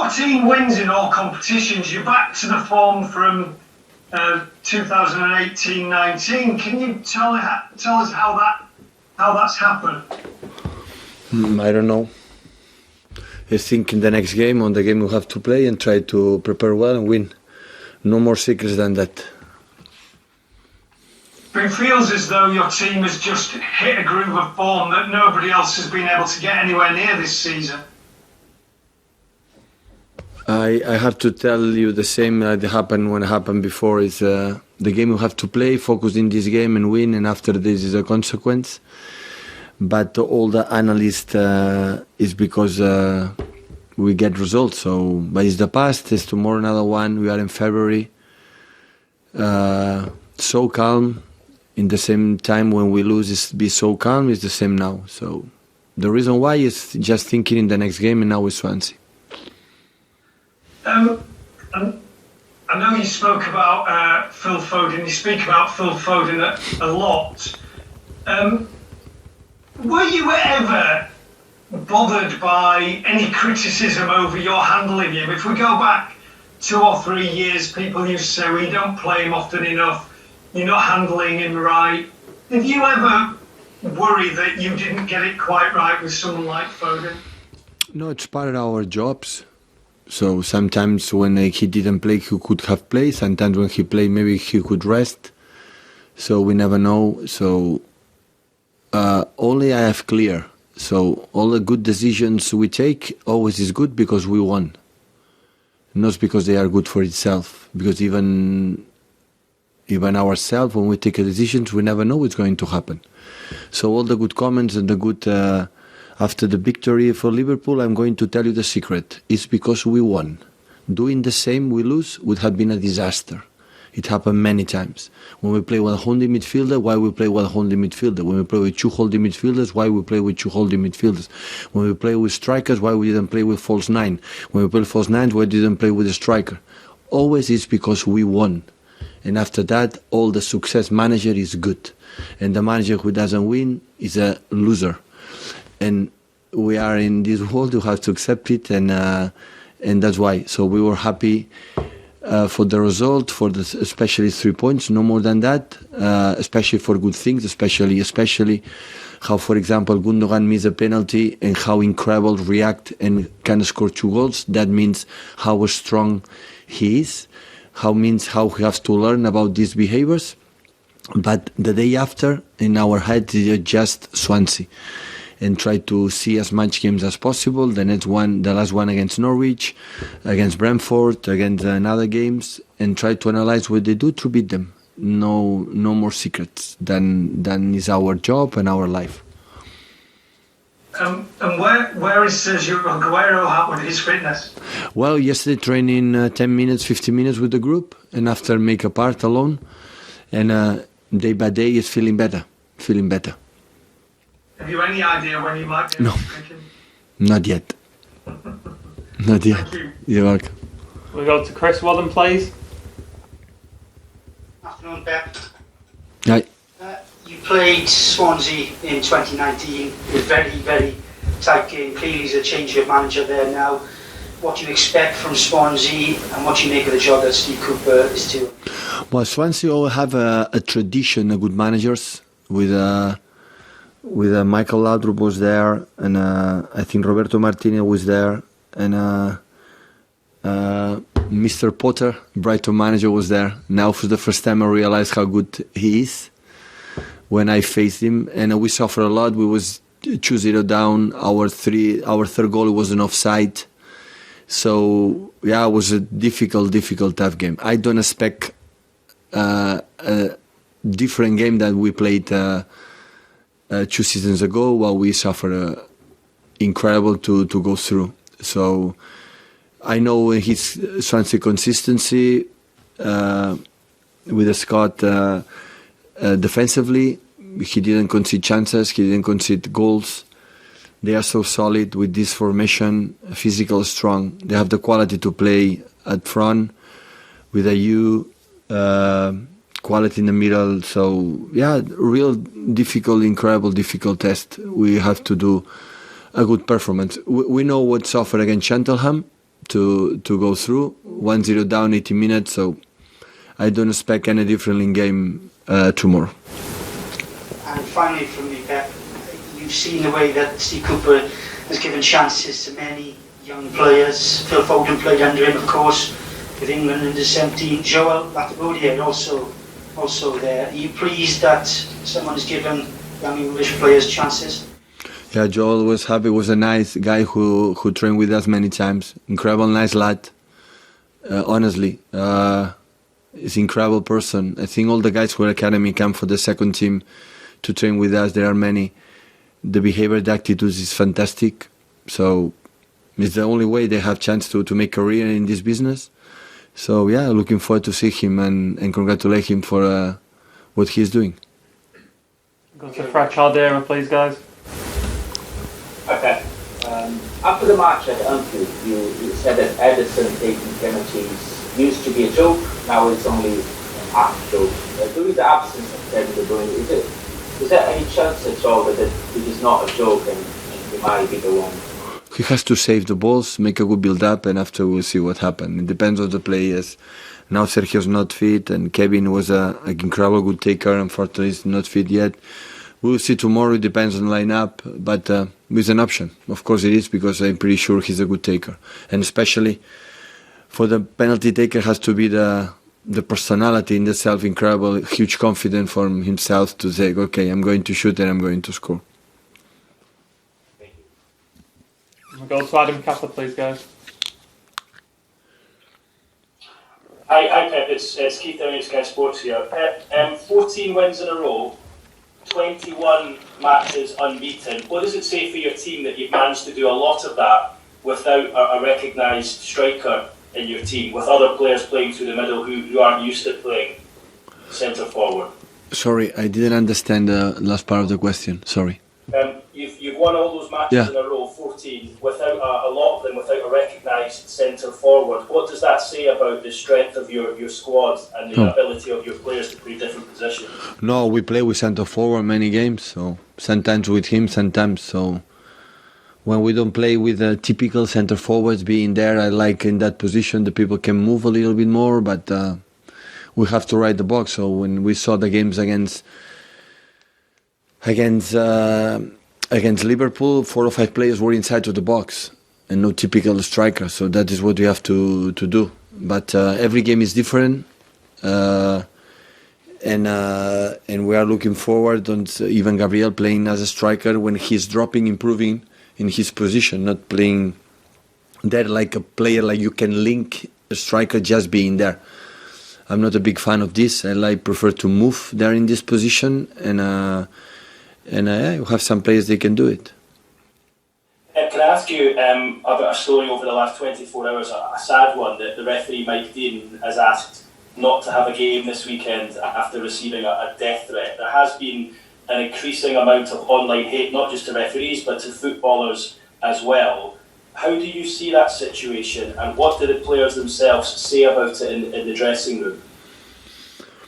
Your team wins in all competitions. You're back to the form from 2018-19. Can you tell us how that's happened? I don't know. I think in the next game, on the game we have to play and try to prepare well and win. No more secrets than that. But it feels as though your team has just hit a groove of form that nobody else has been able to get anywhere near this season. I have to tell you the same that happened when it happened before. Is the game we have to play, focus in this game and win, and after this is a consequence. But all the analysts is because we get results. So, but it's the past. It's tomorrow another one. We are in February. So calm. In the same time when we lose, is be so calm. It's the same now. So the reason why is just thinking in the next game, and now with Swansea. I know you spoke about Phil Foden. You speak about Phil Foden a lot. Were you ever bothered by any criticism over your handling him? If we go back 2 or 3 years, people used to say, well, you don't play him often enough, you're not handling him right. Did you ever worry that you didn't get it quite right with someone like Foden? No, it's part of our jobs. So sometimes when he didn't play, he could have played. Sometimes when he played, maybe he could rest. So we never know. So only I have clear. So all the good decisions we take always is good because we won. Not because they are good for itself. Because even ourselves, when we take a decisions, we never know what's going to happen. So all the good comments and the good... after the victory for Liverpool, I'm going to tell you the secret. It's because we won. Doing the same, we lose, would have been a disaster. It happened many times. When we play with a holding midfielder, why we play with a holding midfielder? When we play with 2 holding midfielders, why we play with 2 holding midfielders? When we play with strikers, why we didn't play with false 9? When we play false 9, why we didn't play with a striker? Always it's because we won. And after that, all the success manager is good. And the manager who doesn't win is a loser. And we are in this world, we have to accept it, and that's why. So we were happy for the result, for the especially 3 points, no more than that. Especially for good things, especially how, for example, Gundogan missed a penalty and how incredible react and can score 2 goals. That means how strong he is. How he has to learn about these behaviors. But the day after, in our head, is just Swansea. And try to see as much games as possible. The last one against Norwich, against Brentford, against other games, and try to analyze what they do to beat them. No more secrets than is our job and our life. And where is Sergio Aguero at with his fitness? Well, yesterday training 10 minutes, 15 minutes with the group, and after make a part alone, and day by day is feeling better. Have you any idea when you might be thinking? Not yet. Not yet. Thank you. You're welcome. We'll go to Chris Wallen, please. Afternoon, Pep. Hi. You played Swansea in 2019. A very, very tight game. Clearly, he's a change of manager there now. What do you expect from Swansea, and what do you make of the job that Steve Cooper is doing? Well, Swansea all have a tradition of good managers with Michael Laudrup was there, and I think Roberto Martinez was there, and Mr. Potter, Brighton manager, was there. Now for the first time I realized how good he is when I faced him, and we suffered a lot. We was 2-0 down. Our third goal was an offside. So yeah, it was a difficult, tough game. I don't expect a different game than we played 2 seasons ago, while we suffered incredible to go through. So I know his Swansea consistency with the Scott defensively. He didn't concede chances, he didn't concede goals. They are so solid with this formation, physical, strong. They have the quality to play at front with a quality in the middle. So yeah, real difficult, incredible, difficult test. We have to do a good performance. We know what suffered against Cheltenham to go through. 1-0 down, 80 minutes. So I don't expect any different in game tomorrow. And finally, from me, Pep, you've seen the way that Steve Cooper has given chances to many young players. Phil Foden played under him, of course, with England under 17. Joel Latibeaudiere also there. Are you pleased that someone has given young English players chances? Yeah, Joel was happy. Was a nice guy who trained with us many times. Incredible, nice lad. Honestly, he's an incredible person. I think all the guys who are academy come for the second team to train with us. There are many. The behavior, the attitudes is fantastic. So it's the only way they have chance to make career in this business. So yeah, looking forward to see him and congratulate him for what he's doing. Go to Fred Caldera, please, guys. Okay. After the match at Anfield, you said that Ederson taking penalties used to be a joke, now it's only half a joke. During the absence of Kevin De Bruyne, is there any chance at all that it is not a joke and he might be the one? He has to save the balls, make a good build-up, and after we'll see what happens. It depends on the players. Now Sergio's not fit, and Kevin was an incredible good taker. Unfortunately, he's not fit yet. We'll see tomorrow. It depends on the lineup, but it's an option. Of course it is, because I'm pretty sure he's a good taker. And especially for the penalty taker has to be the personality in itself, incredible, huge confidence from himself to say, okay, I'm going to shoot and I'm going to score. We'll go to Adam Kappa, please, guys. Hi Pep, it's Keith Downey, Sky Sports here. Pep, 14 wins in a row, 21 matches unbeaten. What does it say for your team that you've managed to do a lot of that without a recognised striker in your team, with other players playing through the middle who aren't used to playing centre forward? Sorry, I didn't understand the last part of the question. Sorry. You've won all those matches in a row, 14, without a lot of them without a recognised centre forward. What does that say about the strength of your squad and the ability of your players to play different positions? No, we play with centre forward many games, so sometimes with him, sometimes. So when we don't play with the typical centre forwards being there, I like in that position the people can move a little bit more, but we have to ride the box. So when we saw the games against Liverpool, 4 or 5 players were inside of the box and no typical striker. So that is what we have to do. But every game is different, and we are looking forward on even Gabriel playing as a striker when he's dropping, improving in his position, not playing there like a player like you can link a striker just being there. I'm not a big fan of this. I prefer to move there in this position, and you have some players they can do it. Can I ask you about a story over the last 24 hours, a sad one, that the referee Mike Dean has asked not to have a game this weekend after receiving a death threat. There has been an increasing amount of online hate, not just to referees but to footballers as well. How do you see that situation, and what do the players themselves say about it in the dressing room?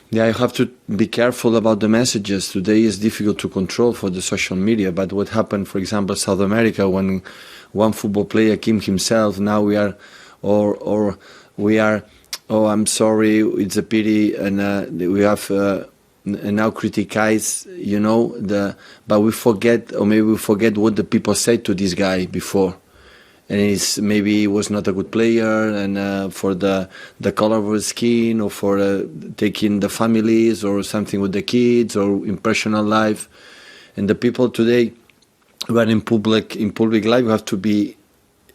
Yeah, you have to be careful about the messages. Today is difficult to control for the social media, but what happened, for example, South America, when one football player came himself, now we are, oh, I'm sorry, it's a pity, and we have now criticize, but we forget, or maybe we forget what the people said to this guy before. And maybe he was not a good player, and for the color of his skin, or for taking the families, or something with the kids, or in personal life. And the people today who are in public life, we have to be,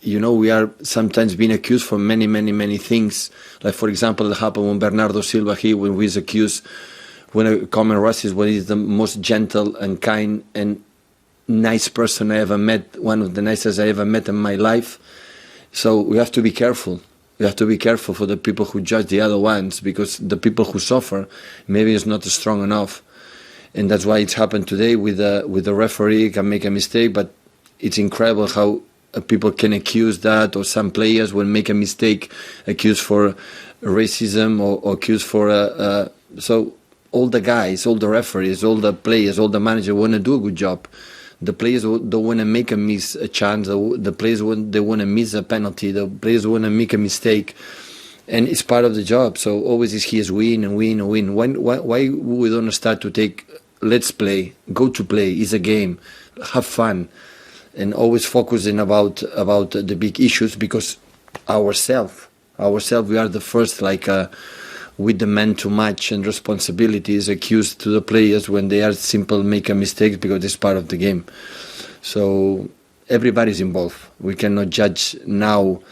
we are sometimes being accused for many, many, many things. Like, for example, it happened when Bernardo Silva, when he is accused, when a common racist, when he's the most gentle and kind and nice person I ever met, one of the nicest I ever met in my life. So we have to be careful. We have to be careful for the people who judge the other ones, because the people who suffer maybe is not strong enough. And that's why it's happened today with the referee. Can make a mistake, but it's incredible how people can accuse that, or some players will make a mistake, accused for racism, or accused for so all the guys, all the referees, all the players, all the managers want to do a good job. The players don't want to make a miss a chance. The players they want to miss a penalty. The players want to make a mistake, and it's part of the job. So always is here's win and win and win. Why we don't start to take? Let's play. Go to play. It's a game. Have fun, and always focusing about the big issues, because ourselves we are the first with the man too much and responsibilities accused to the players when they are simple make a mistake, because it's part of the game. So everybody's involved. We cannot judge now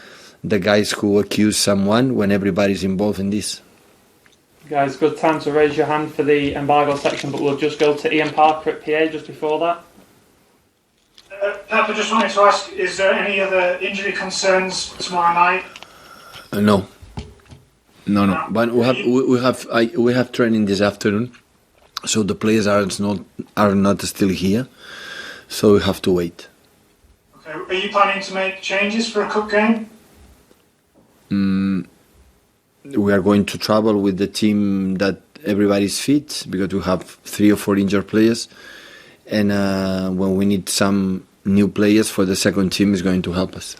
the guys who accuse someone when everybody's involved in this. Guys, good time to raise your hand for the embargo section, but we'll just go to Ian Parker at PA just before that. Pep, I just wanted to ask, is there any other injury concerns tomorrow night? No. But we have training this afternoon, so the players are not still here, so we have to wait. Okay. Are you planning to make changes for a cup game? We are going to travel with the team that everybody's fit, because we have 3 or 4 injured players, and when we need some new players for the second team is going to help us.